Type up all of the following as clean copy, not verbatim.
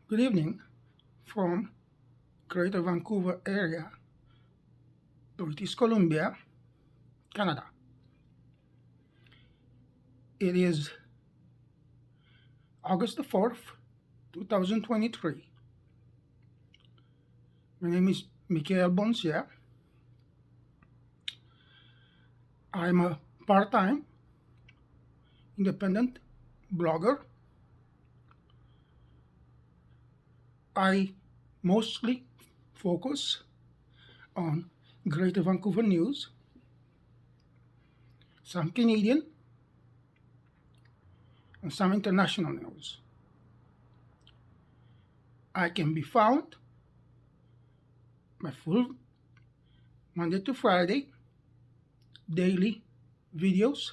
Good evening from Greater Vancouver area, British Columbia, Canada. It is August the 4th, 2023. My name is Michail Boncea. I'm a part-time independent blogger. I mostly focus on Greater Vancouver news, some Canadian, and some international news. I can be found my full Monday to Friday daily videos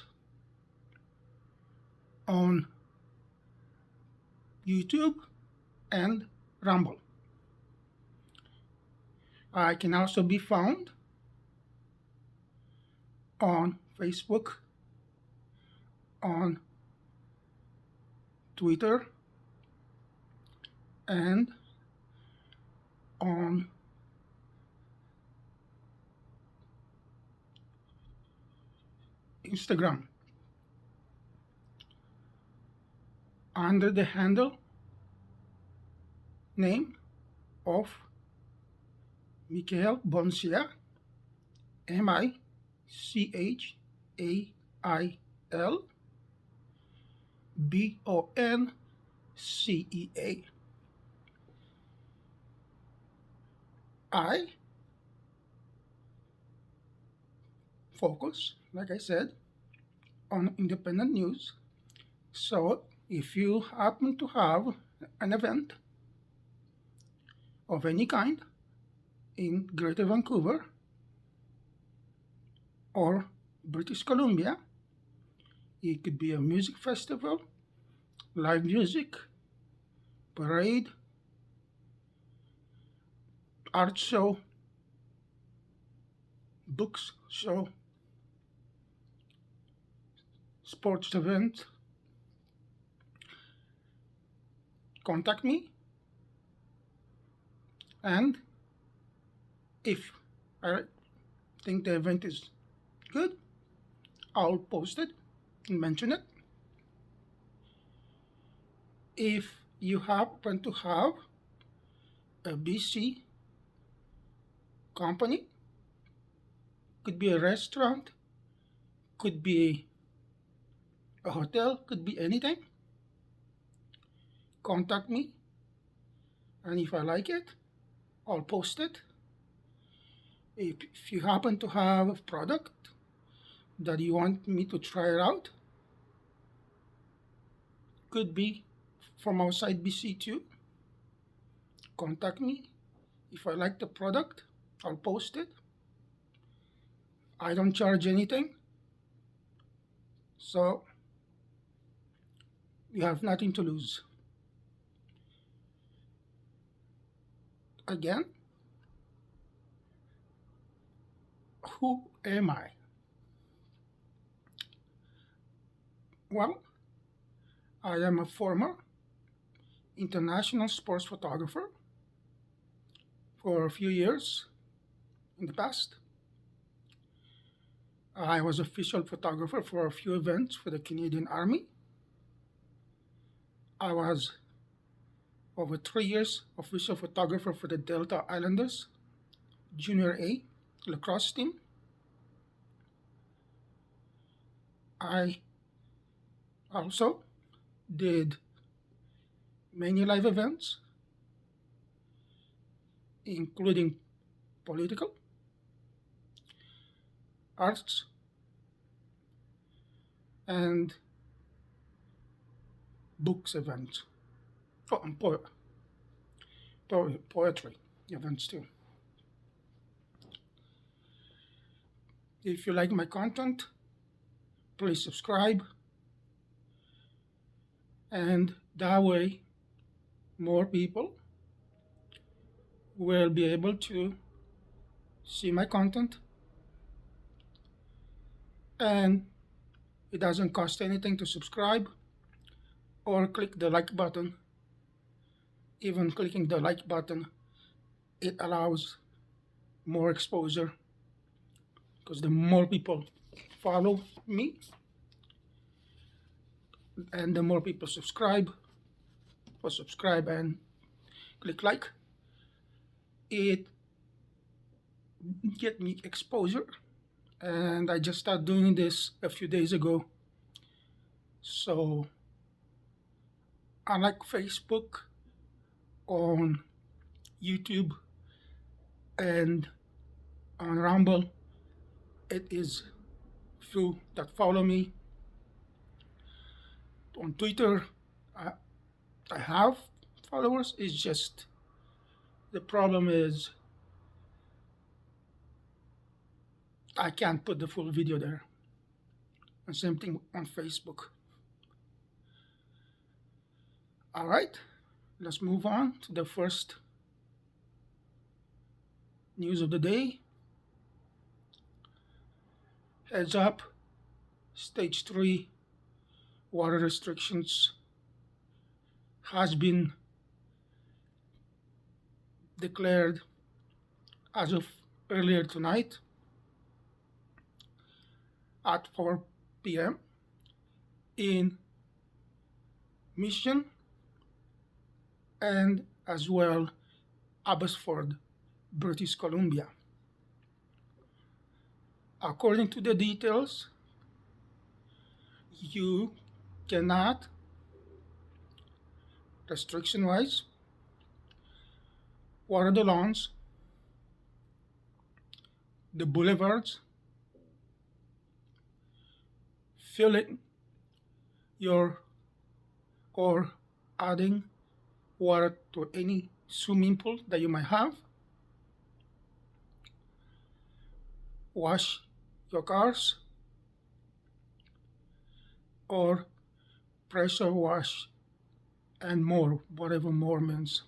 on YouTube and Rumble. I can also be found on Facebook, on Twitter, and on Instagram under the handle name of Michail Boncea, Michail Boncea. I focus, like I said, on independent news. So if you happen to have an event of any kind in Greater Vancouver or British Columbia, it could be a music festival, live music, parade, art show, books show, sports event, contact me, and if I think the event is good, I'll post it and mention it. If you happen to have a BC company, could be a restaurant, could be a hotel, could be anything, contact me, and if I like it, I'll post it. If you happen to have a product that you want me to try it out, could be from outside BC too, contact me. If I like the product, I'll post it. I don't charge anything, so you have nothing to lose. Again, who am I? Well, I am a former international sports photographer for a few years in the past. I was official photographer for a few events for the Canadian Army. I was over 3 years official photographer for the Delta Islanders Junior A lacrosse team. I also did many live events, including political, arts, and books events. Oh, and poetry events too. If you like my content, please subscribe, and that way more people will be able to see my content, and it doesn't cost anything to subscribe or click the like button Even clicking the like button, it allows more exposure because the more people follow me and the more people subscribe and click like, it get me exposure. And I just started doing this a few days ago. So unlike Facebook, on YouTube, and on Rumble, it is few that follow me. On Twitter, I, I have followers. It's just the problem is I can't put the full video there. And same thing on Facebook. All right, let's move on to the first news of the day. Heads up, stage 3 water restrictions has been declared as of earlier tonight at 4 p.m. in Mission and as well Abbotsford, British Columbia. According to the details, you cannot, restriction-wise, water the lawns, the boulevards, filling your or adding water to any swimming pool that you might have, wash your cars, or pressure wash, and more, whatever more means.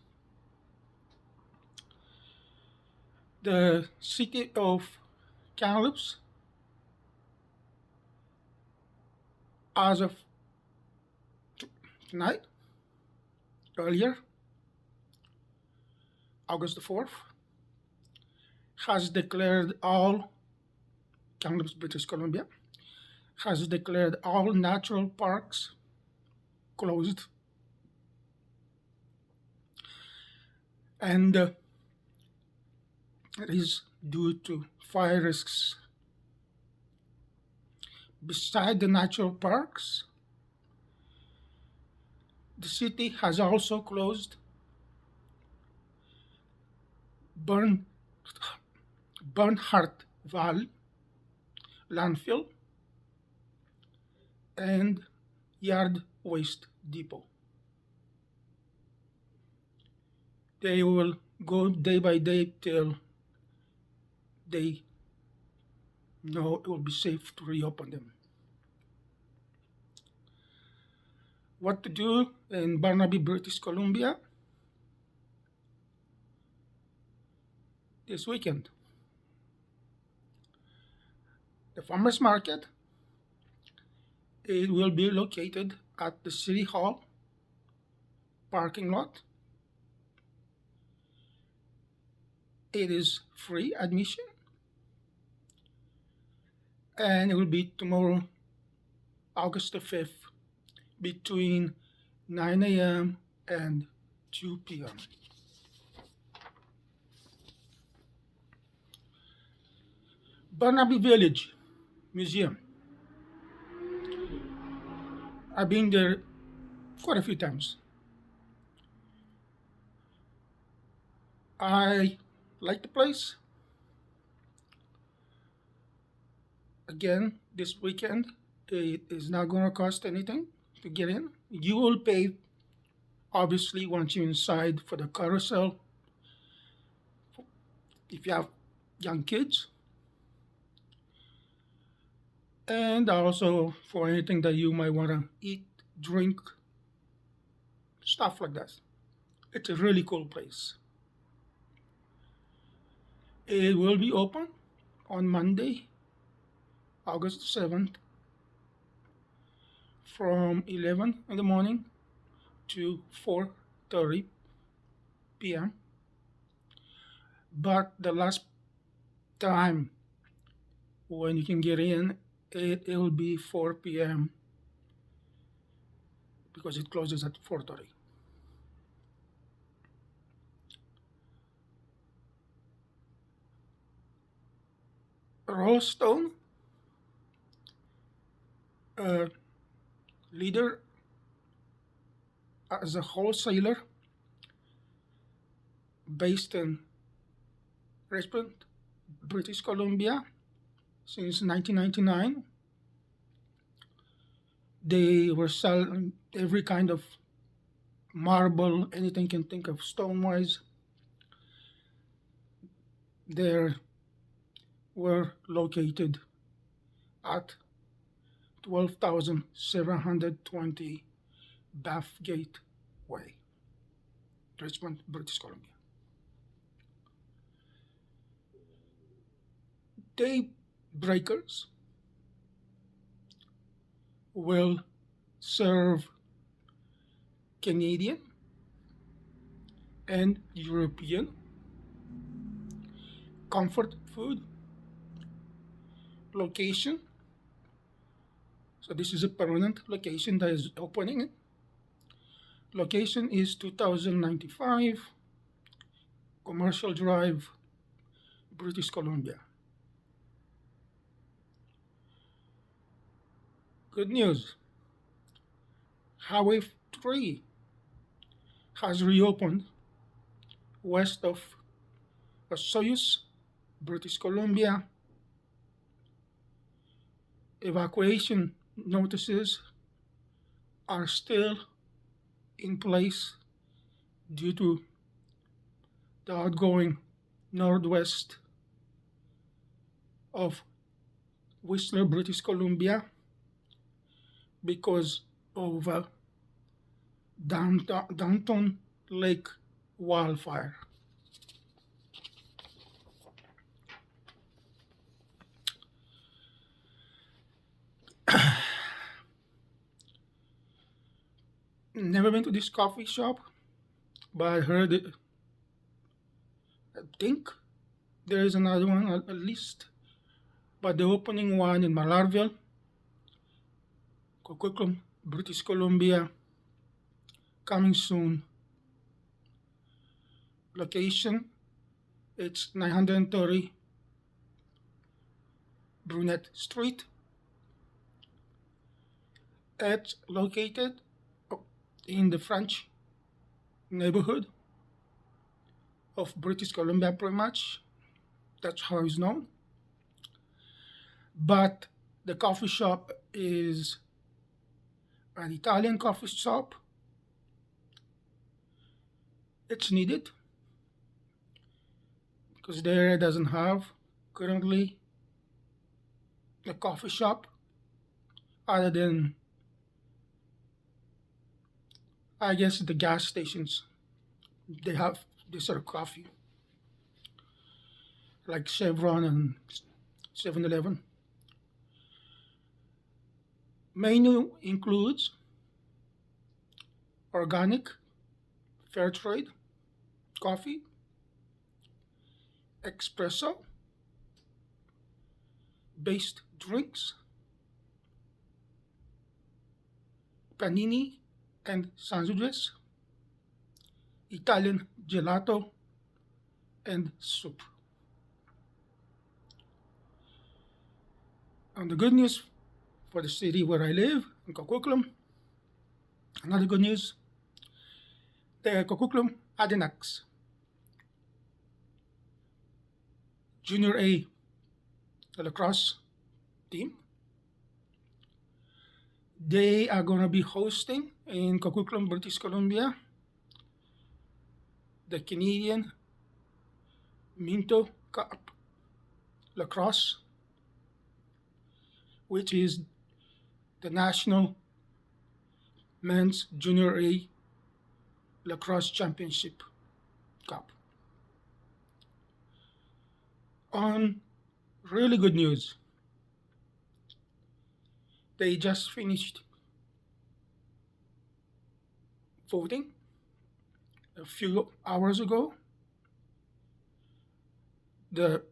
The city of Kamloops, as of tonight, earlier, August the 4th, has declared all, Kamloops, British Columbia, has declared all natural parks closed. And it is due to fire risks. Beside the natural parks, the city has also closed Bernhardt Valley landfill and yard waste depot. They will go day by day till they know it will be safe to reopen them. What to do in Burnaby, British Columbia this weekend? The farmers market, it will be located at the City Hall parking lot. It is free admission, and it will be tomorrow, August the 5th, between 9 a.m. and 2 p.m. Burnaby Village Museum. I've been there quite a few times. I like the place. Again, this weekend, it is not going to cost anything to get in. You will pay, obviously, once you're inside, for the carousel. If you have young kids, and also for anything that you might want to eat, drink, stuff like that. It's a really cool place. It will be open on Monday, August 7th, from 11 in the morning to 4:30 p.m. But the last time when you can get in, it will be 4 p.m. because it closes at 4:30. Rollstone, leader as a wholesaler based in Richmond, British Columbia, since 1999. They were selling every kind of marble, anything you can think of stone-wise. They were located at 12,720 Bathgate Way, Richmond, British Columbia. Daybreakers will serve Canadian and European comfort food. Location, so this is a permanent location that is opening. Location is 2095 Commercial Drive, British Columbia. Good news, Highway 3 has reopened west of Soyuz, British Columbia. Evacuation notices are still in place due to the outgoing northwest of Whistler, British Columbia, because of downtown lake wildfire. Never been to this coffee shop, but I heard it. I think there is another one at least, but the opening one in Mallarville, Coquitlam, British Columbia, coming soon. Location, it's 930 Brunette Street. It's located in the French neighborhood of British Columbia, pretty much. That's how it's known. But the coffee shop is an Italian coffee shop. It's needed because the area doesn't have currently a coffee shop other than, I guess, the gas stations. They have this sort of coffee, like Chevron and 7-Eleven. Menu includes organic, fair trade coffee, espresso based drinks, panini and sandwiches, Italian gelato, and soup. And the good news for the city where I live, in Coquitlam, another good news, the Coquitlam Adinacs Junior A, the lacrosse team, they are going to be hosting in Coquitlam, British Columbia, the Canadian Minto Cup lacrosse, which is the National Men's Junior A Lacrosse Championship Cup. On really good news, they just finished voting a few hours ago, the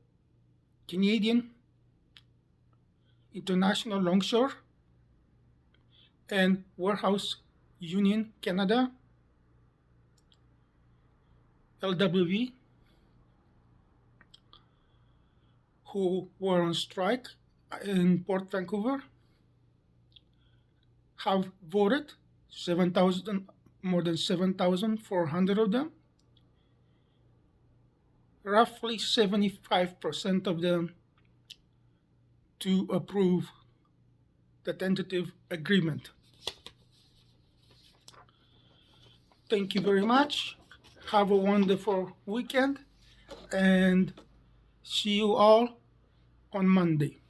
Canadian International Longshore and Warehouse Union Canada, LWV, who were on strike in Port Vancouver, have voted more than 7,400 of them. Roughly 75% of them to approve the tentative agreement. Thank you very much. Have a wonderful weekend and see you all on Monday.